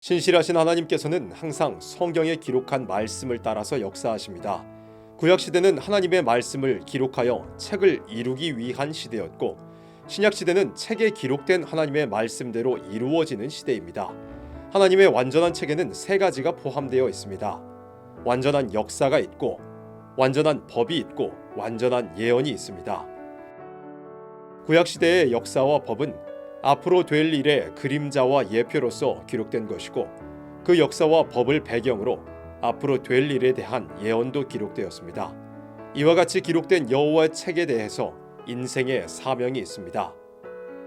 신실하신 하나님께서는 항상 성경에 기록한 말씀을 따라서 역사하십니다. 구약시대는 하나님의 말씀을 기록하여 책을 이루기 위한 시대였고, 신약시대는 책에 기록된 하나님의 말씀대로 이루어지는 시대입니다. 하나님의 완전한 책에는 세 가지가 포함되어 있습니다. 완전한 역사가 있고, 완전한 법이 있고, 완전한 예언이 있습니다. 구약시대의 역사와 법은 앞으로 될 일의 그림자와 예표로서 기록된 것이고, 그 역사와 법을 배경으로 앞으로 될 일에 대한 예언도 기록되었습니다. 이와 같이 기록된 여호와의 책에 대해서 인생의 사명이 있습니다.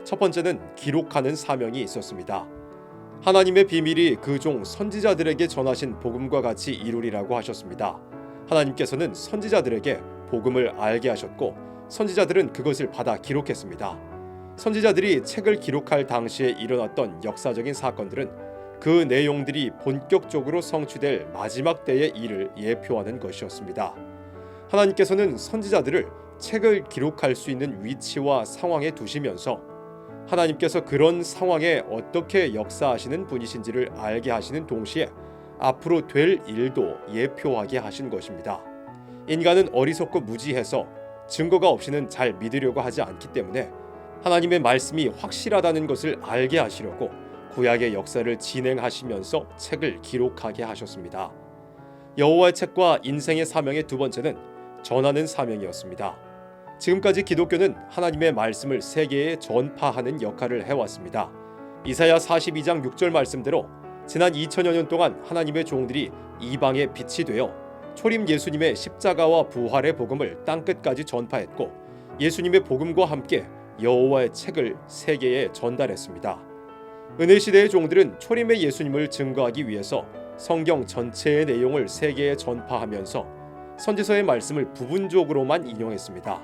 첫 번째는 기록하는 사명이 있었습니다. 하나님의 비밀이 그 종 선지자들에게 전하신 복음과 같이 이루리라고 하셨습니다. 하나님께서는 선지자들에게 복음을 알게 하셨고, 선지자들은 그것을 받아 기록했습니다. 선지자들이 책을 기록할 당시에 일어났던 역사적인 사건들은 그 내용들이 본격적으로 성취될 마지막 때의 일을 예표하는 것이었습니다. 하나님께서는 선지자들을 책을 기록할 수 있는 위치와 상황에 두시면서 하나님께서 그런 상황에 어떻게 역사하시는 분이신지를 알게 하시는 동시에 앞으로 될 일도 예표하게 하신 것입니다. 인간은 어리석고 무지해서 증거가 없이는 잘 믿으려고 하지 않기 때문에 하나님의 말씀이 확실하다는 것을 알게 하시려고 구약의 역사를 진행하시면서 책을 기록하게 하셨습니다. 여호와의 책과 인생의 사명의 두 번째는 전하는 사명이었습니다. 지금까지 기독교는 하나님의 말씀을 세계에 전파하는 역할을 해왔습니다. 이사야 42장 6절 말씀대로 지난 2000여 년 동안 하나님의 종들이 이방의 빛이 되어 초림 예수님의 십자가와 부활의 복음을 땅끝까지 전파했고, 예수님의 복음과 함께 여호와의 책을 세계에 전달했습니다. 은혜시대의 종들은 초림의 예수님을 증거하기 위해서 성경 전체의 내용을 세계에 전파하면서 선지서의 말씀을 부분적으로만 인용했습니다.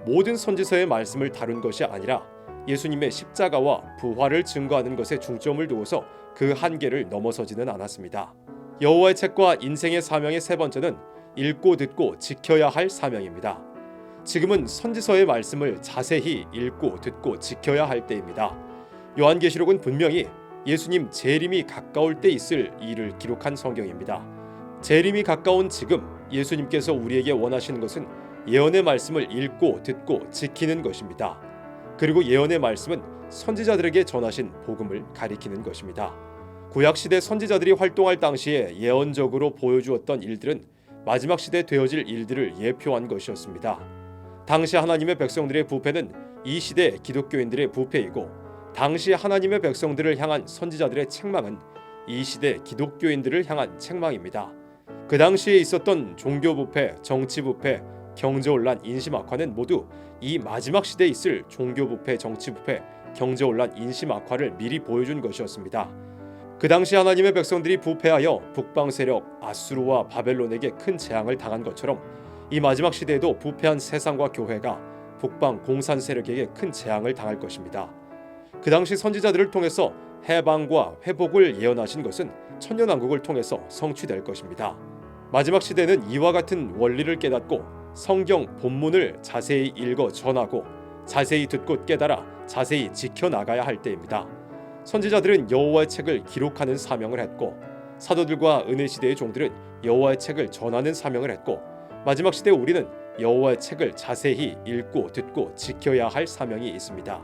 모든 선지서의 말씀을 다룬 것이 아니라 예수님의 십자가와 부활을 증거하는 것에 중점을 두어서 그 한계를 넘어서지는 않았습니다. 여호와의 책과 인생의 사명의 세 번째는 읽고 듣고 지켜야 할 사명입니다. 지금은 선지서의 말씀을 자세히 읽고 듣고 지켜야 할 때입니다. 요한계시록은 분명히 예수님 재림이 가까울 때 있을 일을 기록한 성경입니다. 재림이 가까운 지금 예수님께서 우리에게 원하시는 것은 예언의 말씀을 읽고 듣고 지키는 것입니다. 그리고 예언의 말씀은 선지자들에게 전하신 복음을 가리키는 것입니다. 구약시대 선지자들이 활동할 당시에 예언적으로 보여주었던 일들은 마지막 시대 되어질 일들을 예표한 것이었습니다. 당시 하나님의 백성들의 부패는 이 시대 기독교인들의 부패이고, 당시 하나님의 백성들을 향한 선지자들의 책망은 이 시대 기독교인들을 향한 책망입니다. 그 당시에 있었던 종교 부패, 정치 부패, 경제 혼란, 인심 악화는 모두 이 마지막 시대에 있을 종교 부패, 정치 부패, 경제 혼란, 인심 악화를 미리 보여준 것이었습니다. 그 당시 하나님의 백성들이 부패하여 북방 세력 아수르와 바벨론에게 큰 재앙을 당한 것처럼 이 마지막 시대에도 부패한 세상과 교회가 북방 공산 세력에게 큰 재앙을 당할 것입니다. 그 당시 선지자들을 통해서 해방과 회복을 예언하신 것은 천년왕국을 통해서 성취될 것입니다. 마지막 시대는 이와 같은 원리를 깨닫고 성경 본문을 자세히 읽어 전하고 자세히 듣고 깨달아 자세히 지켜나가야 할 때입니다. 선지자들은 여호와의 책을 기록하는 사명을 했고, 사도들과 은혜시대의 종들은 여호와의 책을 전하는 사명을 했고, 마지막 시대 우리는 여호와의 책을 자세히 읽고 듣고 지켜야 할 사명이 있습니다.